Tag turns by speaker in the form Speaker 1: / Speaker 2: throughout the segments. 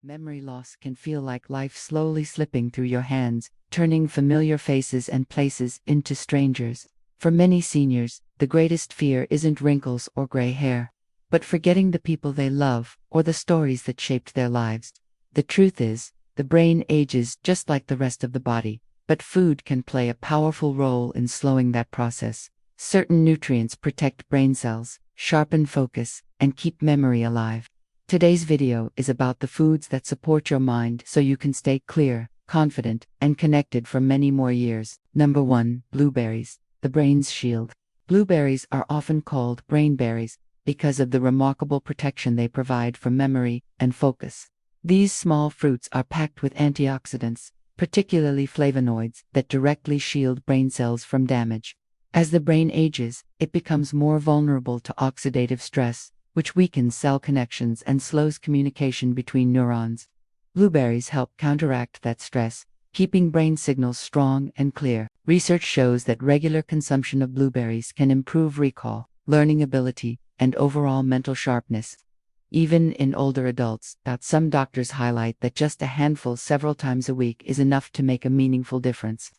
Speaker 1: Memory loss can feel like life slowly slipping through your hands, turning familiar faces and places into strangers. For many seniors, the greatest fear isn't wrinkles or gray hair, but forgetting the people they love or the stories that shaped their lives. The truth is, the brain ages just like the rest of the body, but food can play a powerful role in slowing that process. Certain nutrients protect brain cells, sharpen focus, and keep memory alive. Today's video is about the foods that support your mind so you can stay clear, confident, and connected for many more years. Number 1. Blueberries, the brain's shield. Blueberries are often called brain berries because of the remarkable protection they provide for memory and focus. These small fruits are packed with antioxidants, particularly flavonoids, that directly shield brain cells from damage. As the brain ages, it becomes more vulnerable to oxidative stress, which weakens cell connections and slows communication between neurons. Blueberries help counteract that stress, keeping brain signals strong and clear. Research shows that regular consumption of blueberries can improve recall, learning ability, and overall mental sharpness. Even in older adults, some doctors highlight that just a handful several times a week is enough to make a meaningful difference.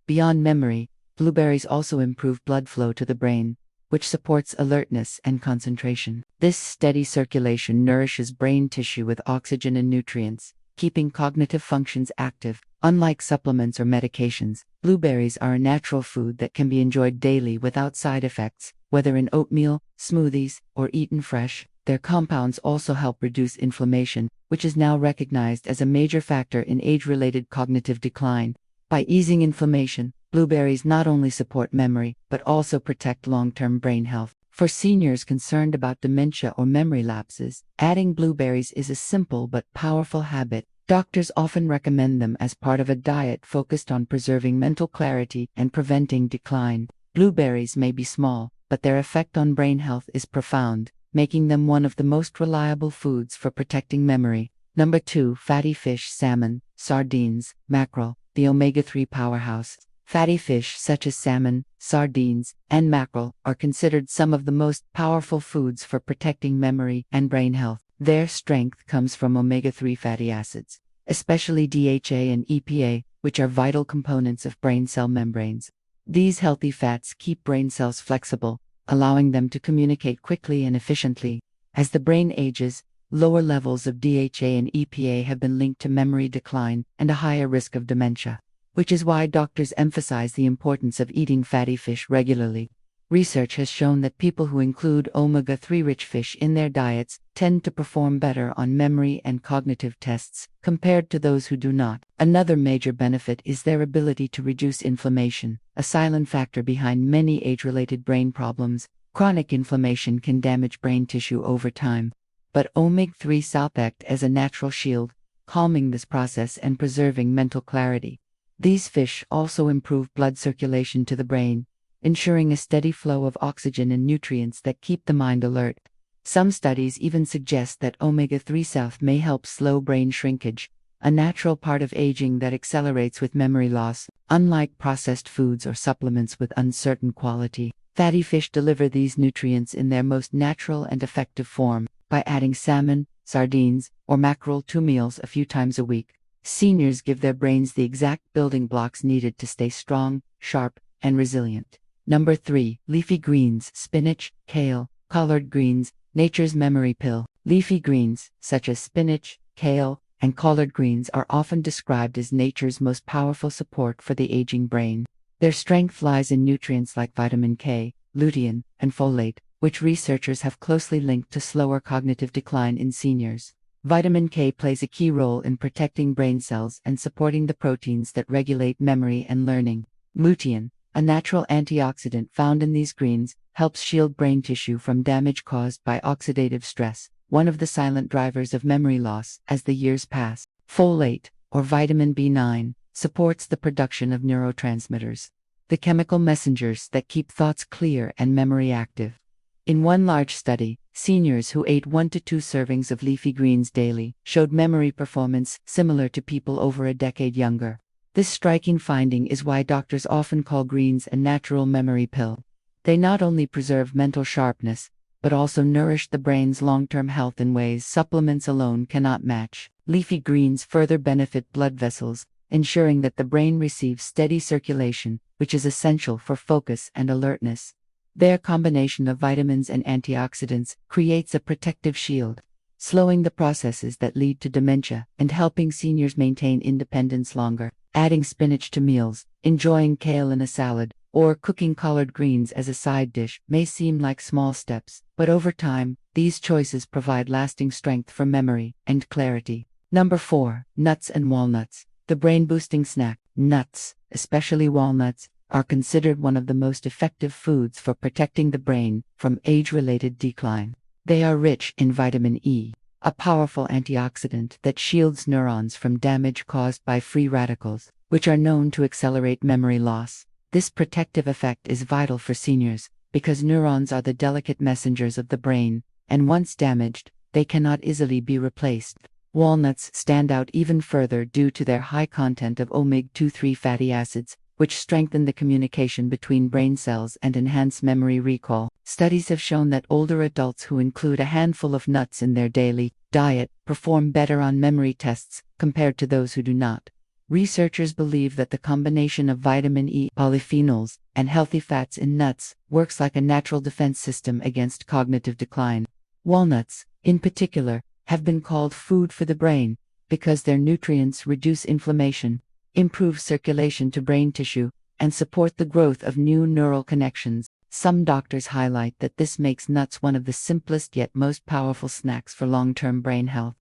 Speaker 1: Beyond memory, blueberries also improve blood flow to the brain, which supports alertness and concentration. This steady circulation nourishes brain tissue with oxygen and nutrients, keeping cognitive functions active. Unlike supplements or medications, blueberries are a natural food that can be enjoyed daily without side effects, whether in oatmeal, smoothies, or eaten fresh. Their compounds also help reduce inflammation, which is now recognized as a major factor in age-related cognitive decline. By easing inflammation, blueberries not only support memory, but also protect long-term brain health. For seniors concerned about dementia or memory lapses, adding blueberries is a simple but powerful habit. Doctors often recommend them as part of a diet focused on preserving mental clarity and preventing decline. Blueberries may be small, but their effect on brain health is profound, making them one of the most reliable foods for protecting memory. Number 2. Fatty fish, salmon, sardines, mackerel, the omega-3 powerhouse. Fatty fish such as salmon, sardines, and mackerel are considered some of the most powerful foods for protecting memory and brain health. Their strength comes from omega-3 fatty acids, especially DHA and EPA, which are vital components of brain cell membranes. These healthy fats keep brain cells flexible, allowing them to communicate quickly and efficiently. As the brain ages, lower levels of DHA and EPA have been linked to memory decline and a higher risk of dementia, which is why doctors emphasize the importance of eating fatty fish regularly. Research has shown that people who include omega-3 rich fish in their diets tend to perform better on memory and cognitive tests compared to those who do not. Another major benefit is their ability to reduce inflammation, a silent factor behind many age-related brain problems. Chronic inflammation can damage brain tissue over time, but omega-3 act as a natural shield, calming this process and preserving mental clarity. These fish also improve blood circulation to the brain, ensuring a steady flow of oxygen and nutrients that keep the mind alert. Some studies even suggest that omega-3 may help slow brain shrinkage, a natural part of aging that accelerates with memory loss. Unlike processed foods or supplements with uncertain quality, fatty fish deliver these nutrients in their most natural and effective form. By adding salmon, sardines, or mackerel to meals a few times a week, seniors give their brains the exact building blocks needed to stay strong, sharp, and resilient. Number 3. Leafy greens, spinach, kale, collard greens, nature's memory pill. Leafy greens, such as spinach, kale, and collard greens, are often described as nature's most powerful support for the aging brain. Their strength lies in nutrients like vitamin K, lutein, and folate, which researchers have closely linked to slower cognitive decline in seniors. Vitamin K plays a key role in protecting brain cells and supporting the proteins that regulate memory and learning. Lutein, a natural antioxidant found in these greens, helps shield brain tissue from damage caused by oxidative stress, one of the silent drivers of memory loss as the years pass. Folate, or vitamin B9, supports the production of neurotransmitters, the chemical messengers that keep thoughts clear and memory active. In one large study, seniors who ate 1 to 2 servings of leafy greens daily showed memory performance similar to people over a decade younger. This striking finding is why doctors often call greens a natural memory pill. They not only preserve mental sharpness, but also nourish the brain's long-term health in ways supplements alone cannot match. Leafy greens further benefit blood vessels, ensuring that the brain receives steady circulation, which is essential for focus and alertness. Their combination of vitamins and antioxidants creates a protective shield, slowing the processes that lead to dementia and helping seniors maintain independence longer. Adding spinach to meals, enjoying kale in a salad, or cooking collard greens as a side dish may seem like small steps, but over time, these choices provide lasting strength for memory and clarity. Number 4. Nuts and walnuts. The brain-boosting snack. Nuts, especially walnuts, are considered one of the most effective foods for protecting the brain from age-related decline. They are rich in vitamin E, a powerful antioxidant that shields neurons from damage caused by free radicals, which are known to accelerate memory loss. This protective effect is vital for seniors, because neurons are the delicate messengers of the brain, and once damaged, they cannot easily be replaced. Walnuts stand out even further due to their high content of omega-3 fatty acids, which strengthen the communication between brain cells and enhance memory recall. Studies have shown that older adults who include a handful of nuts in their daily diet perform better on memory tests compared to those who do not. Researchers believe that the combination of vitamin E, polyphenols, and healthy fats in nuts works like a natural defense system against cognitive decline. Walnuts, in particular, have been called food for the brain because their nutrients reduce inflammation, improve circulation to brain tissue, and support the growth of new neural connections. Some doctors highlight that this makes nuts one of the simplest yet most powerful snacks for long-term brain health.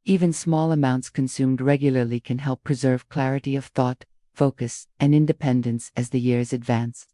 Speaker 1: Even small amounts consumed regularly can help preserve clarity of thought, focus, and independence as the years advance.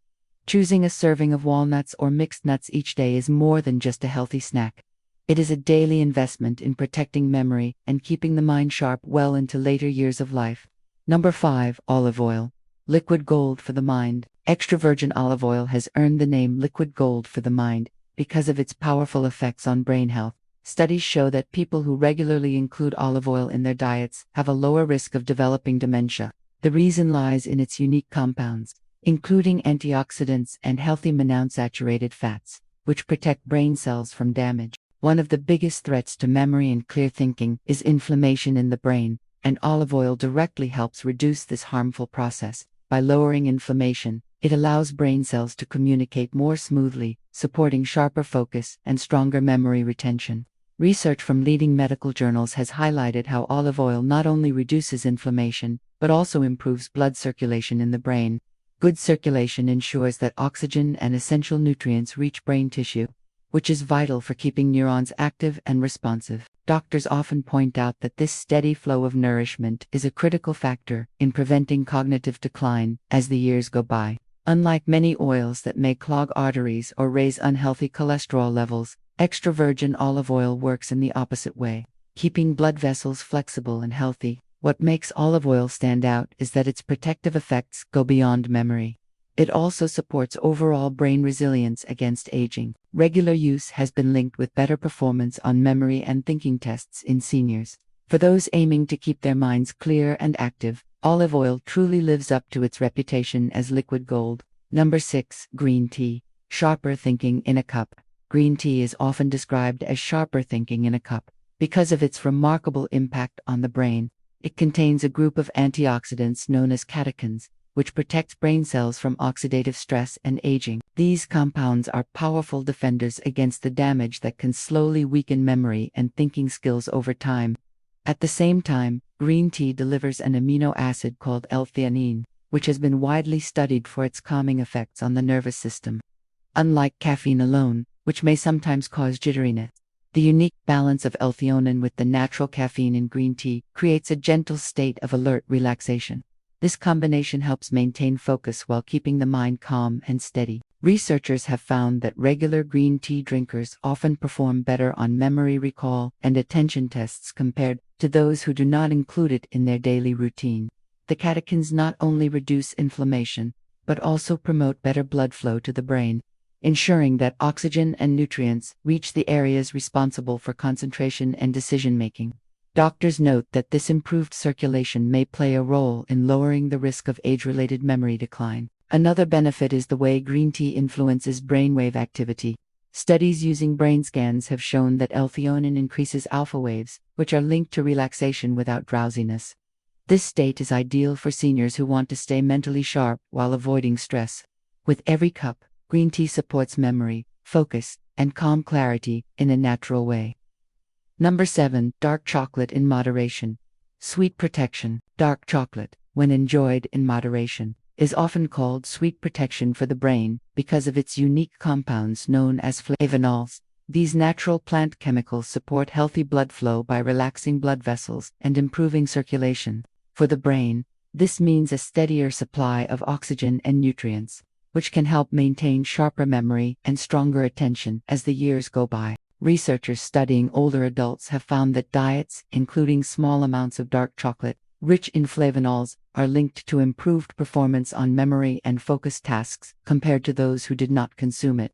Speaker 1: Choosing a serving of walnuts or mixed nuts each day is more than just a healthy snack. It is a daily investment in protecting memory and keeping the mind sharp well into later years of life. Number 5. Olive oil. Liquid gold for the mind. Extra virgin olive oil has earned the name liquid gold for the mind because of its powerful effects on brain health. Studies show that people who regularly include olive oil in their diets have a lower risk of developing dementia. The reason lies in its unique compounds, including antioxidants and healthy monounsaturated fats, which protect brain cells from damage. One of the biggest threats to memory and clear thinking is inflammation in the brain, and olive oil directly helps reduce this harmful process. By lowering inflammation, it allows brain cells to communicate more smoothly, supporting sharper focus and stronger memory retention. Research from leading medical journals has highlighted how olive oil not only reduces inflammation, but also improves blood circulation in the brain. Good circulation ensures that oxygen and essential nutrients reach brain tissue, which is vital for keeping neurons active and responsive. Doctors often point out that this steady flow of nourishment is a critical factor in preventing cognitive decline as the years go by. Unlike many oils that may clog arteries or raise unhealthy cholesterol levels, extra virgin olive oil works in the opposite way, keeping blood vessels flexible and healthy. What makes olive oil stand out is that its protective effects go beyond memory. It also supports overall brain resilience against aging. Regular use has been linked with better performance on memory and thinking tests in seniors. For those aiming to keep their minds clear and active, olive oil truly lives up to its reputation as liquid gold. Number 6. Green tea. Sharper thinking in a cup. Green tea is often described as sharper thinking in a cup because of its remarkable impact on the brain. It contains a group of antioxidants known as catechins, which protects brain cells from oxidative stress and aging. These compounds are powerful defenders against the damage that can slowly weaken memory and thinking skills over time. At the same time, green tea delivers an amino acid called L-theanine, which has been widely studied for its calming effects on the nervous system. Unlike caffeine alone, which may sometimes cause jitteriness, the unique balance of L-theanine with the natural caffeine in green tea creates a gentle state of alert relaxation. This combination helps maintain focus while keeping the mind calm and steady. Researchers have found that regular green tea drinkers often perform better on memory recall and attention tests compared to those who do not include it in their daily routine. The catechins not only reduce inflammation, but also promote better blood flow to the brain, ensuring that oxygen and nutrients reach the areas responsible for concentration and decision-making. Doctors note that this improved circulation may play a role in lowering the risk of age-related memory decline. Another benefit is the way green tea influences brainwave activity. Studies using brain scans have shown that L-theanine increases alpha waves, which are linked to relaxation without drowsiness. This state is ideal for seniors who want to stay mentally sharp while avoiding stress. With every cup, green tea supports memory, focus, and calm clarity in a natural way. Number 7. Dark chocolate in moderation. Sweet protection. Dark chocolate, when enjoyed in moderation, is often called sweet protection for the brain because of its unique compounds known as flavonols. These natural plant chemicals support healthy blood flow by relaxing blood vessels and improving circulation. For the brain, this means a steadier supply of oxygen and nutrients, which can help maintain sharper memory and stronger attention as the years go by. Researchers studying older adults have found that diets, including small amounts of dark chocolate, rich in flavonols, are linked to improved performance on memory and focus tasks compared to those who did not consume it.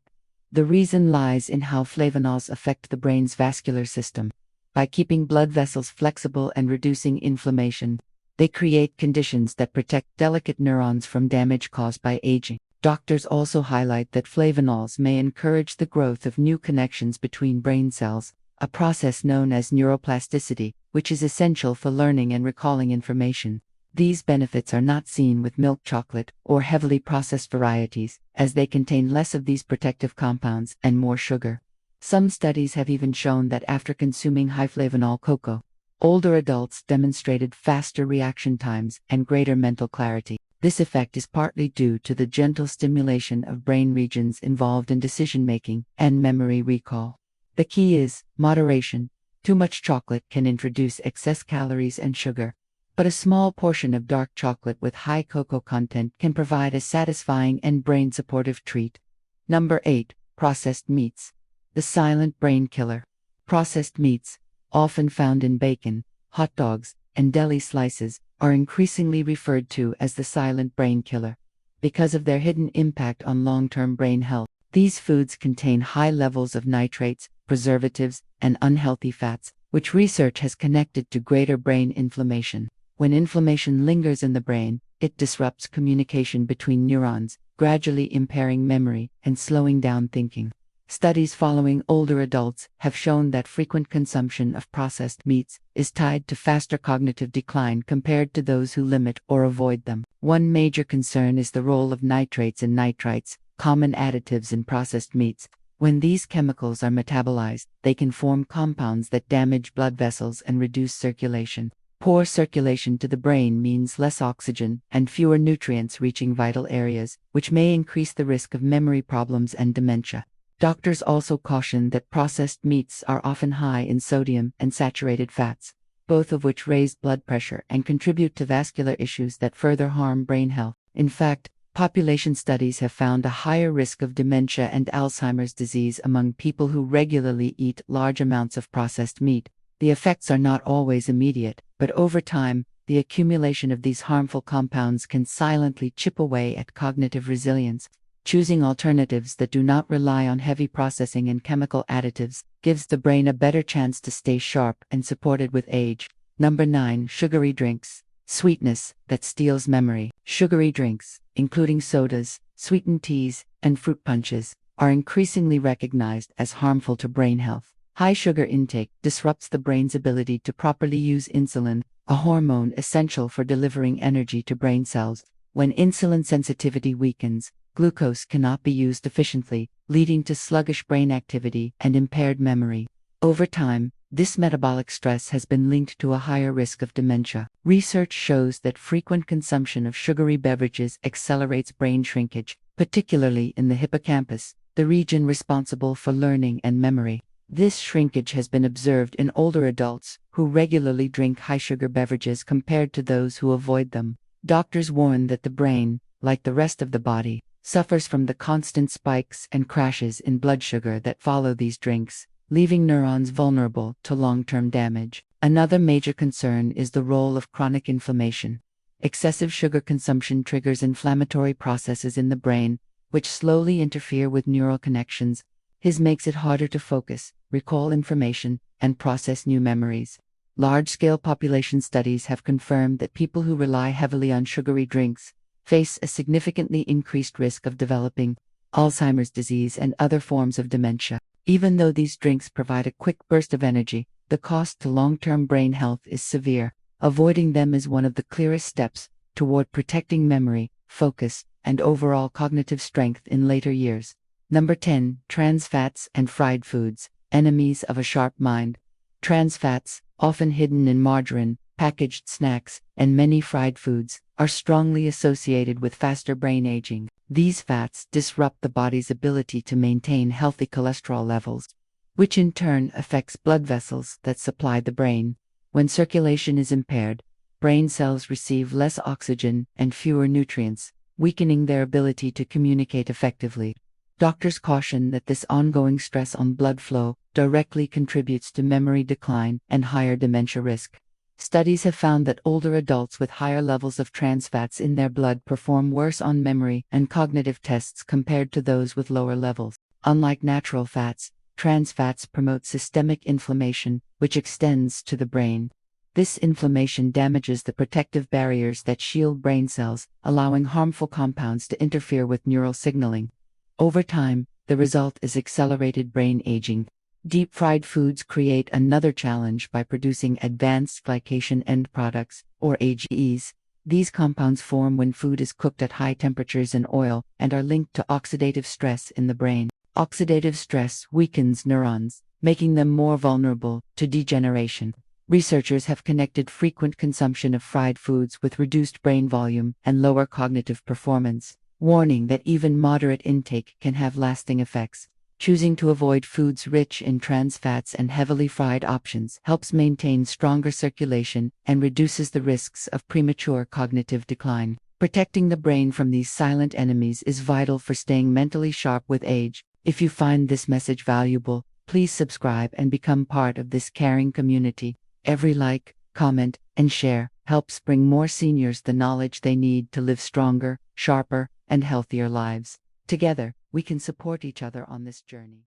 Speaker 1: The reason lies in how flavonols affect the brain's vascular system. By keeping blood vessels flexible and reducing inflammation, they create conditions that protect delicate neurons from damage caused by aging. Doctors also highlight that flavonols may encourage the growth of new connections between brain cells, a process known as neuroplasticity, which is essential for learning and recalling information. These benefits are not seen with milk chocolate or heavily processed varieties, as they contain less of these protective compounds and more sugar. Some studies have even shown that after consuming high flavonol cocoa, older adults demonstrated faster reaction times and greater mental clarity. This effect is partly due to the gentle stimulation of brain regions involved in decision-making and memory recall. The key is moderation. Too much chocolate can introduce excess calories and sugar, but a small portion of dark chocolate with high cocoa content can provide a satisfying and brain-supportive treat. Number 8. Processed meats. The silent brain killer. Processed meats, often found in bacon, hot dogs, and deli slices, are increasingly referred to as the silent brain killer. Because of their hidden impact on long-term brain health, these foods contain high levels of nitrates, preservatives, and unhealthy fats, which research has connected to greater brain inflammation. When inflammation lingers in the brain, it disrupts communication between neurons, gradually impairing memory and slowing down thinking. Studies following older adults have shown that frequent consumption of processed meats is tied to faster cognitive decline compared to those who limit or avoid them. One major concern is the role of nitrates and nitrites, common additives in processed meats. When these chemicals are metabolized, they can form compounds that damage blood vessels and reduce circulation. Poor circulation to the brain means less oxygen and fewer nutrients reaching vital areas, which may increase the risk of memory problems and dementia. Doctors also caution that processed meats are often high in sodium and saturated fats, both of which raise blood pressure and contribute to vascular issues that further harm brain health. In fact, population studies have found a higher risk of dementia and Alzheimer's disease among people who regularly eat large amounts of processed meat. The effects are not always immediate, but over time, the accumulation of these harmful compounds can silently chip away at cognitive resilience. Choosing alternatives that do not rely on heavy processing and chemical additives gives the brain a better chance to stay sharp and supported with age. Number 9. Sugary drinks. Sweetness that steals memory. Sugary drinks, including sodas, sweetened teas, and fruit punches, are increasingly recognized as harmful to brain health. High sugar intake disrupts the brain's ability to properly use insulin, a hormone essential for delivering energy to brain cells. When insulin sensitivity weakens, glucose cannot be used efficiently, leading to sluggish brain activity and impaired memory. Over time, this metabolic stress has been linked to a higher risk of dementia. Research shows that frequent consumption of sugary beverages accelerates brain shrinkage, particularly in the hippocampus, the region responsible for learning and memory. This shrinkage has been observed in older adults who regularly drink high-sugar beverages compared to those who avoid them. Doctors warn that the brain, like the rest of the body, suffers from the constant spikes and crashes in blood sugar that follow these drinks, leaving neurons vulnerable to long-term damage. Another major concern is the role of chronic inflammation. Excessive sugar consumption triggers inflammatory processes in the brain, which slowly interfere with neural connections. This makes it harder to focus, recall information, and process new memories. Large-scale population studies have confirmed that people who rely heavily on sugary drinks face a significantly increased risk of developing Alzheimer's disease, and other forms of dementia. Even though these drinks provide a quick burst of energy, the cost to long-term brain health is severe. Avoiding them is one of the clearest steps toward protecting memory, focus, and overall cognitive strength in later years. Number 10. Trans fats and fried foods, enemies of a sharp mind. Trans fats, often hidden in margarine, packaged snacks, and many fried foods, are strongly associated with faster brain aging. These fats disrupt the body's ability to maintain healthy cholesterol levels, which in turn affects blood vessels that supply the brain. When circulation is impaired, brain cells receive less oxygen and fewer nutrients, weakening their ability to communicate effectively. Doctors caution that this ongoing stress on blood flow directly contributes to memory decline and higher dementia risk. Studies have found that older adults with higher levels of trans fats in their blood perform worse on memory and cognitive tests compared to those with lower levels. Unlike natural fats, trans fats promote systemic inflammation, which extends to the brain. This inflammation damages the protective barriers that shield brain cells, allowing harmful compounds to interfere with neural signaling. Over time, the result is accelerated brain aging. Deep-fried foods create another challenge by producing advanced glycation end products, or AGEs. These compounds form when food is cooked at high temperatures in oil and are linked to oxidative stress in the brain. Oxidative stress weakens neurons, making them more vulnerable to degeneration. Researchers have connected frequent consumption of fried foods with reduced brain volume and lower cognitive performance, warning that even moderate intake can have lasting effects. Choosing to avoid foods rich in trans fats and heavily fried options helps maintain stronger circulation and reduces the risks of premature cognitive decline. Protecting the brain from these silent enemies is vital for staying mentally sharp with age. If you find this message valuable, please subscribe and become part of this caring community. Every like, comment, and share helps bring more seniors the knowledge they need to live stronger, sharper, and healthier lives. Together, we can support each other on this journey.